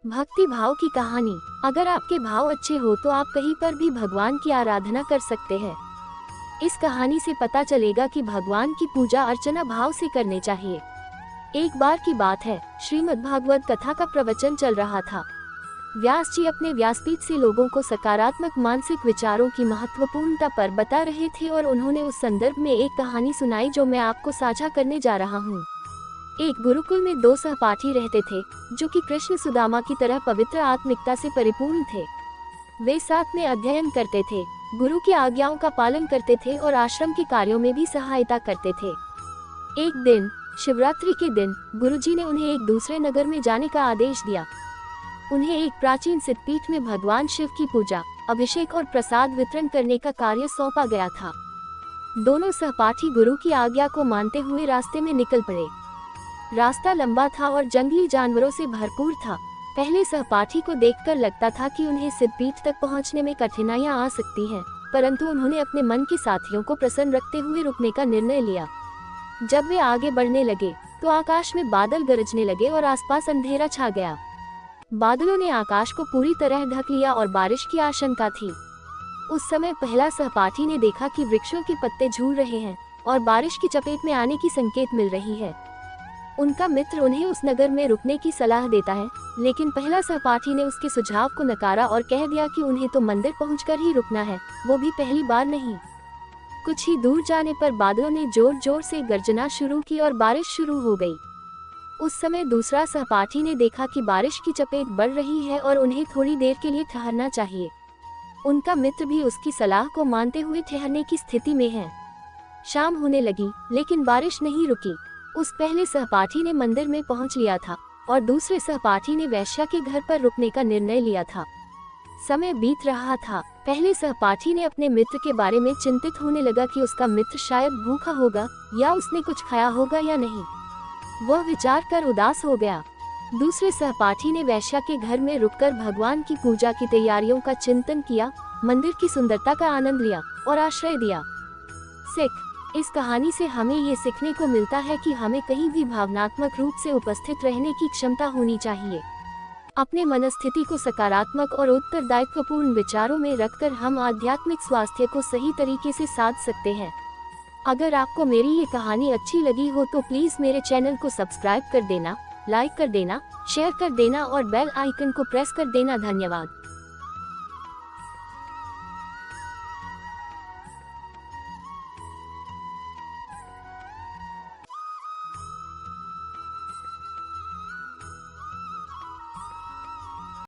भक्ति भाव की कहानी। अगर आपके भाव अच्छे हो तो आप कहीं पर भी भगवान की आराधना कर सकते हैं। इस कहानी से पता चलेगा कि भगवान की पूजा अर्चना भाव से करने चाहिए। एक बार की बात है, श्रीमद्भागवत कथा का प्रवचन चल रहा था। व्यास जी अपने व्यासपीठ से लोगों को सकारात्मक मानसिक विचारों की महत्वपूर्णता पर बता रहे थे और उन्होंने उस संदर्भ में एक कहानी सुनाई जो मैं आपको साझा करने जा रहा हूँ। एक गुरुकुल में दो सहपाठी रहते थे जो कि कृष्ण सुदामा की तरह पवित्र आत्मिकता से परिपूर्ण थे। वे साथ में अध्ययन करते थे, गुरु की आज्ञाओं का पालन करते थे और आश्रम के कार्यों में भी सहायता करते थे। एक दिन शिवरात्रि के दिन गुरुजी ने उन्हें एक दूसरे नगर में जाने का आदेश दिया। उन्हें एक प्राचीन सिद्धपीठ में भगवान शिव की पूजा, अभिषेक और प्रसाद वितरण करने का कार्य सौंपा गया था। दोनों सहपाठी गुरु की आज्ञा को मानते हुए रास्ते में निकल पड़े। रास्ता लंबा था और जंगली जानवरों से भरपूर था। पहले सहपाठी को देखकर लगता था कि उन्हें सिद्धपीठ तक पहुंचने में कठिनाइयां आ सकती हैं, परंतु उन्होंने अपने मन के साथियों को प्रसन्न रखते हुए रुकने का निर्णय लिया। जब वे आगे बढ़ने लगे तो आकाश में बादल गरजने लगे और आसपास अंधेरा छा गया। बादलों ने आकाश को पूरी तरह ढक लिया और बारिश की आशंका थी। उस समय पहला सहपाठी ने देखा कि वृक्षों के पत्ते झूल रहे हैं और बारिश की चपेट में आने की संकेत मिल रही है। उनका मित्र उन्हें उस नगर में रुकने की सलाह देता है, लेकिन पहला सहपाठी ने उसके सुझाव को नकारा और कह दिया कि उन्हें तो मंदिर पहुंचकर ही रुकना है, वो भी पहली बार नहीं। कुछ ही दूर जाने पर बादलों ने जोर जोर से गर्जना शुरू की और बारिश शुरू हो गई। उस समय दूसरा सहपाठी ने देखा कि बारिश की चपेट बढ़ रही है और उन्हें थोड़ी देर के लिए ठहरना चाहिए। उनका मित्र भी उसकी सलाह को मानते हुए ठहरने की स्थिति में है। शाम होने लगी लेकिन बारिश नहीं रुकी। उस पहले सहपाठी ने मंदिर में पहुंच लिया था और दूसरे सहपाठी ने वैश्या के घर पर रुकने का निर्णय लिया था। समय बीत रहा था। पहले सहपाठी ने अपने मित्र के बारे में चिंतित होने लगा कि उसका मित्र शायद भूखा होगा या उसने कुछ खाया होगा या नहीं। वह विचार कर उदास हो गया। दूसरे सहपाठी ने वैश्या के घर में रुककर भगवान की पूजा की तैयारियों का चिंतन किया, मंदिर की सुंदरता का आनंद लिया और आश्रय दिया। सिख। इस कहानी से हमें ये सीखने को मिलता है कि हमें कहीं भी भावनात्मक रूप से उपस्थित रहने की क्षमता होनी चाहिए। अपने मनस्थिति को सकारात्मक और उत्तरदायित्वपूर्ण विचारों में रखकर हम आध्यात्मिक स्वास्थ्य को सही तरीके से साध सकते हैं। अगर आपको मेरी ये कहानी अच्छी लगी हो तो प्लीज मेरे चैनल को सब्सक्राइब कर देना, लाइक कर देना, शेयर कर देना और बेल आइकन को प्रेस कर देना। धन्यवाद।